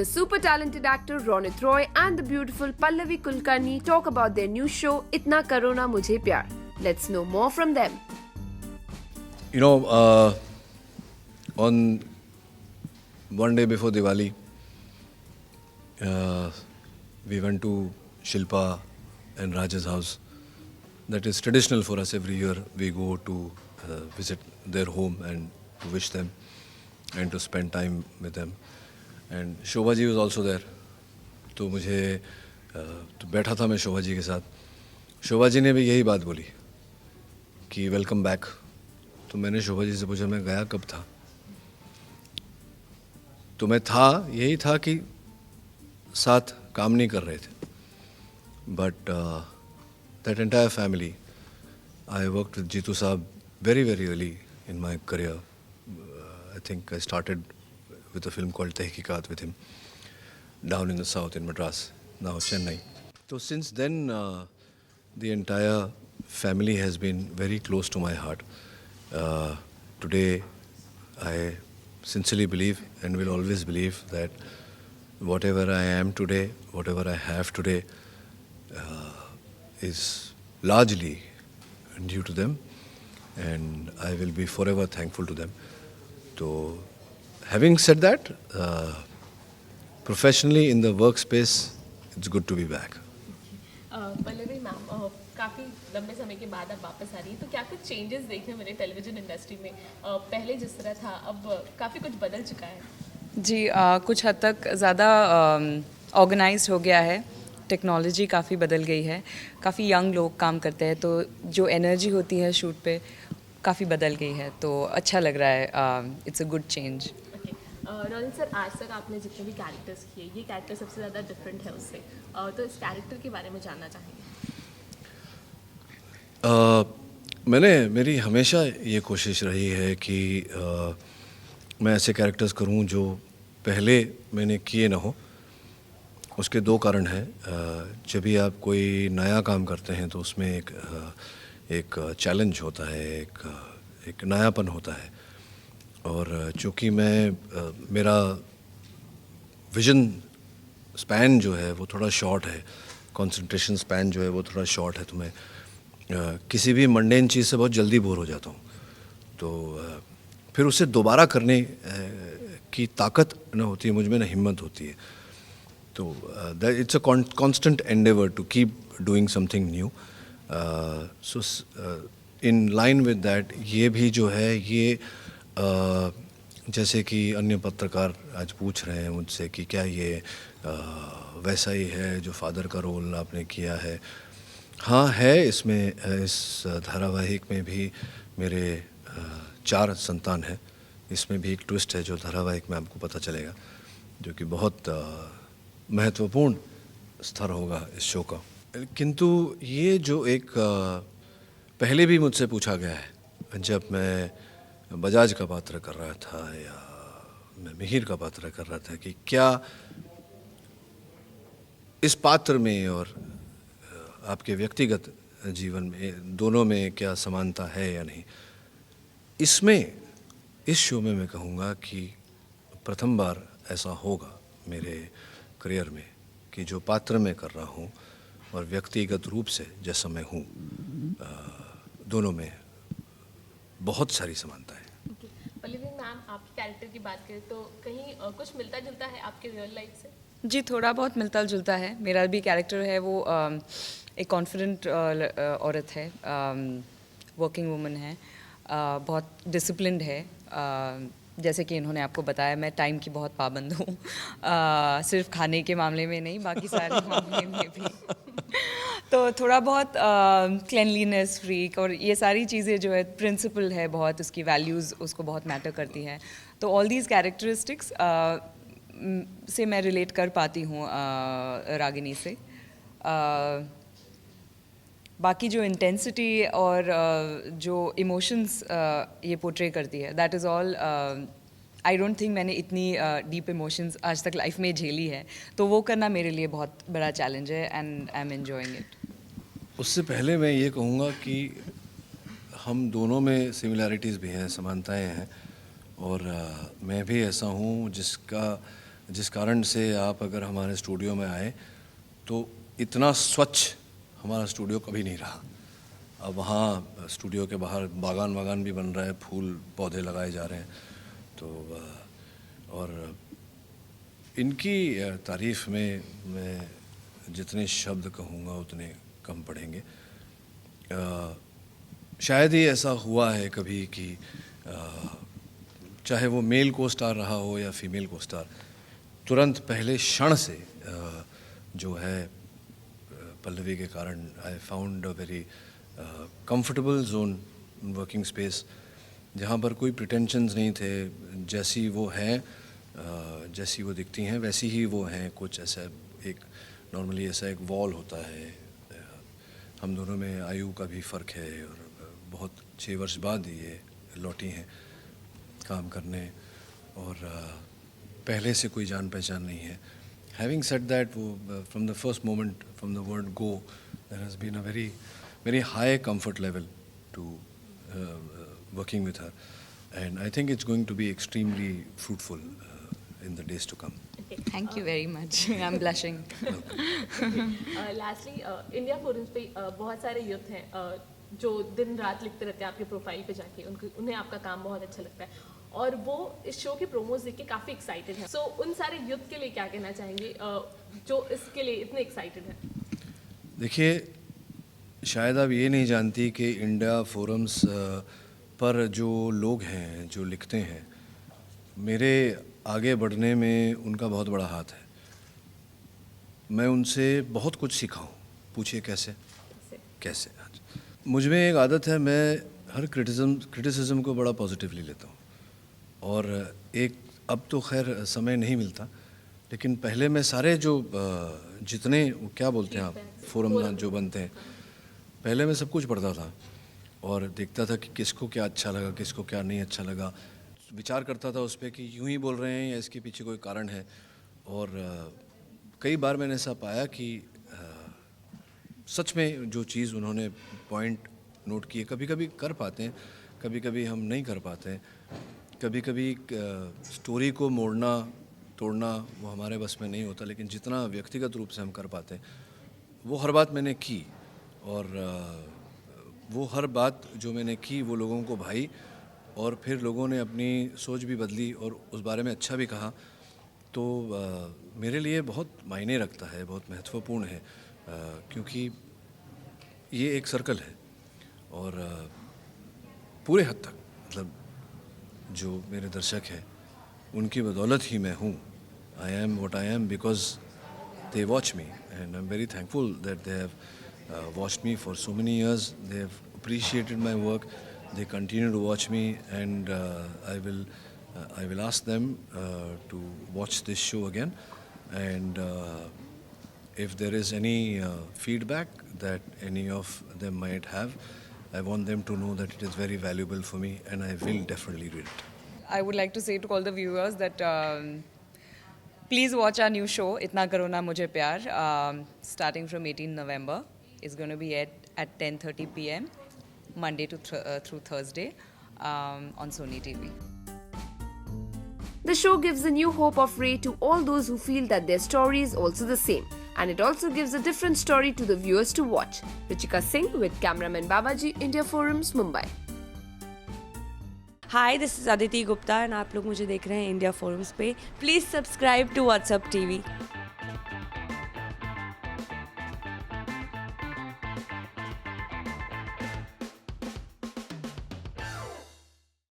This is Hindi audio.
The super talented actor Ronit Roy and the beautiful Pallavi Kulkarni talk about their new show Itna Karo Na Mujhe Pyar. Let's know more from them. You know, on one day before Diwali, we went to Shilpa and Raj's house. That is traditional for us. Every year we go to visit their home and to wish them and to spend time with them. And Shobha ji was also there. तो मुझे तो बैठा था मैं शोभा जी के साथ. शोभा जी ने भी यही बात बोली कि वेलकम बैक. तो मैंने शोभा जी से पूछा मैं गया कब था. तो मैं था यही था कि साथ काम नहीं कर रहे थे. But that entire family, I worked with Jeetu sahab very early in my career. I think I started with a film called Tehqiqat with him down in the south in Madras, now Chennai. So since then, the entire family has been very close to my heart. Today, I sincerely believe and will always believe that whatever I am today, whatever I have today, is largely due to them. And I will be forever thankful to them. So, having said that, professionally in the workspace, it's good to be back. Pallavi ma'am, काफ़ी लंबे समय के बाद अब वापस आ रही है, तो क्या कुछ चेंजेस देखने मिले टेलीविज़न इंडस्ट्री में? पहले जिस तरह था अब काफ़ी कुछ बदल चुका है. जी, कुछ हद तक ज़्यादा ऑर्गेनाइज्ड हो गया है. टेक्नोलॉजी काफ़ी बदल गई है. काफ़ी यंग लोग काम करते हैं, तो जो एनर्जी होती है शूट पे काफ़ी बदल गई है. तो अच्छा लग रहा है. It's a good change. Ronit sir, आज तक आपने जितने भी कैरेक्टर्स किए, ये कैरेक्टर सबसे ज़्यादा डिफरेंट है उससे, तो इस कैरेक्टर के बारे में जानना चाहेंगे. मेरी हमेशा ये कोशिश रही है कि मैं ऐसे कैरेक्टर्स करूं जो पहले मैंने किए ना हो. उसके दो कारण हैं. जब भी आप कोई नया काम करते हैं तो उसमें एक चैलेंज होता है, एक नयापन होता है. और चूँकि मेरा विजन स्पैन जो है वो थोड़ा शॉर्ट है, कंसंट्रेशन स्पैन जो है वो थोड़ा शॉर्ट है, तो मैं किसी भी मंडेन चीज़ से बहुत जल्दी बोर हो जाता हूँ. तो फिर उसे दोबारा करने की ताकत न होती है मुझ में, न हिम्मत होती है. तो it's a constant endeavor to keep doing something new. So in line with that, ये भी जो है ये जैसे कि अन्य पत्रकार आज पूछ रहे हैं मुझसे कि क्या ये वैसा ही है जो फादर का रोल आपने किया है. हाँ है. इसमें इस धारावाहिक में भी मेरे 4 संतान हैं. इसमें भी एक ट्विस्ट है जो धारावाहिक में आपको पता चलेगा, जो कि बहुत महत्वपूर्ण स्तर होगा इस शो का. किंतु ये जो एक पहले भी मुझसे पूछा गया है जब मैं बजाज का पात्र कर रहा था या मैं मिहिर का पात्र कर रहा था कि क्या इस पात्र में और आपके व्यक्तिगत जीवन में दोनों में क्या समानता है या नहीं. इसमें इस शो में मैं कहूँगा कि प्रथम बार ऐसा होगा मेरे करियर में कि जो पात्र मैं कर रहा हूँ और व्यक्तिगत रूप से जैसा मैं हूँ, दोनों में बहुत सारी समानता है. पल्लवी मैम, आपके कैरेक्टर की बात करें तो कहीं कुछ मिलता जुलता है आपके रियल लाइफ से? जी, थोड़ा बहुत मिलता जुलता है. मेरा भी कैरेक्टर है वो एक कॉन्फिडेंट औरत है, वर्किंग वुमन है, बहुत डिसिप्लिन्ड है. जैसे कि इन्होंने आपको बताया, मैं टाइम की बहुत पाबंद हूँ. सिर्फ खाने के मामले में नहीं, बाकी सारे मामले में भी. तो थोड़ा बहुत क्लिनलीनेस फ्रीक और ये सारी चीज़ें जो है, प्रिंसिपल है बहुत, उसकी वैल्यूज़ उसको बहुत मैटर करती है. तो ऑल दीज कैरेक्टरिस्टिक्स से मैं रिलेट कर पाती हूँ रागिनी से. बाकी जो इंटेंसिटी और जो इमोशंस ये पोर्ट्रे करती है, that is all. I don't think मैंने इतनी डीप इमोशंस आज तक लाइफ में झेली है, तो वो करना मेरे लिए बहुत बड़ा चैलेंज है and I am enjoying it. उससे पहले मैं ये कहूँगा कि हम दोनों में सिमिलैरिटीज़ भी हैं, समानताएं हैं. और मैं भी ऐसा हूँ जिस कारण से आप अगर हमारे स्टूडियो में आए तो इतना स्वच्छ हमारा स्टूडियो कभी नहीं रहा। अब वहाँ स्टूडियो के बाहर बागान भी बन रहा है, फूल पौधे लगाए जा रहे हैं। तो और इनकी तारीफ़ में मैं जितने शब्द कहूँगा उतने कम पड़ेंगे। शायद ही ऐसा हुआ है कभी कि चाहे वो मेल को स्टार रहा हो या फीमेल को स्टार, तुरंत पहले क्षण से जो है पल्लवी के कारण I found a very comfortable zone, working space, जहाँ पर कोई प्रिटेंशंस नहीं थे। जैसी वो हैं, जैसी वो दिखती हैं वैसी ही वो हैं। कुछ ऐसा एक नॉर्मली ऐसा एक वॉल होता है। हम दोनों में आयु का भी फ़र्क है और बहुत 6 वर्ष बाद ये लौटी हैं काम करने, और पहले से कोई जान पहचान नहीं है। हैविंग सेड दैट, वो from the first moment, from the word go, there has been a very high comfort level to working with her, and I think it's going to be extremely fruitful in the days to come. Thank you very much. I'm blushing. Lastly India forums पे बहुत सारे यूथ हैं जो दिन रात लिखते रहते हैं आपके प्रोफाइल पे जाके, उन्हें आपका काम बहुत अच्छा लगता है और वो इस शो के प्रोमोज देख के काफ़ी एक्साइटेड हैं। सो उन सारे यूथ के लिए क्या कहना चाहेंगे जो इसके लिए इतने एक्साइटेड हैं? देखिए, शायद आप ये नहीं जानती कि इंडिया फोरम्स पर जो लोग हैं जो लिखते हैं, मेरे आगे बढ़ने में उनका बहुत बड़ा हाथ है। मैं उनसे बहुत कुछ सीखा हूँ। पूछिए कैसे? मुझ में एक आदत है, मैं हर क्रिटिसिज्म को बड़ा पॉजिटिवली लेता हूँ। और एक अब तो खैर समय नहीं मिलता, लेकिन पहले मैं सारे जो जितने क्या बोलते हैं आप, फोरम जो बनते हैं, पहले मैं सब कुछ पढ़ता था और देखता था कि किसको क्या अच्छा लगा, किसको क्या नहीं अच्छा लगा। विचार करता था उस पर कि यूं ही बोल रहे हैं या इसके पीछे कोई कारण है। और कई बार मैंने ऐसा पाया कि सच में जो चीज़ उन्होंने पॉइंट नोट किए, कभी कभी कर पाते हैं, कभी कभी हम नहीं कर पाते हैं। कभी कभी स्टोरी को मोड़ना तोड़ना वो हमारे बस में नहीं होता, लेकिन जितना व्यक्तिगत रूप से हम कर पाते हैं वो हर बात मैंने की। और वो हर बात जो मैंने की वो लोगों को भाई, और फिर लोगों ने अपनी सोच भी बदली और उस बारे में अच्छा भी कहा। तो मेरे लिए बहुत मायने रखता है, बहुत महत्वपूर्ण है, क्योंकि ये एक सर्कल है और पूरे हद तक मतलब जो मेरे दर्शक हैं उनकी बदौलत ही मैं हूँ। I am what I am because they watch me, and I am very thankful that they have watched me for so many years. They have appreciated my work. They continue to watch me, and I will ask them to watch this show again. And if there is any feedback that any of them might have, I want them to know that it is very valuable for me, and I will definitely read it. I would like to say to all the viewers that please watch our new show, Itna Karo Na Mujhe Pyar, starting from 18 November. It's going to be at 10:30 p.m. Monday to through Thursday on Sony TV. The show gives a new hope of Ray to all those who feel that their story is also the same. And it also gives a different story to the viewers to watch. Ruchika Singh with cameraman Babaji, India Forums, Mumbai. Hi, this is Aditi Gupta and आप लोग मुझे देख रहे हैं इंडिया फोरम्स पे. Please subscribe to WhatsApp TV.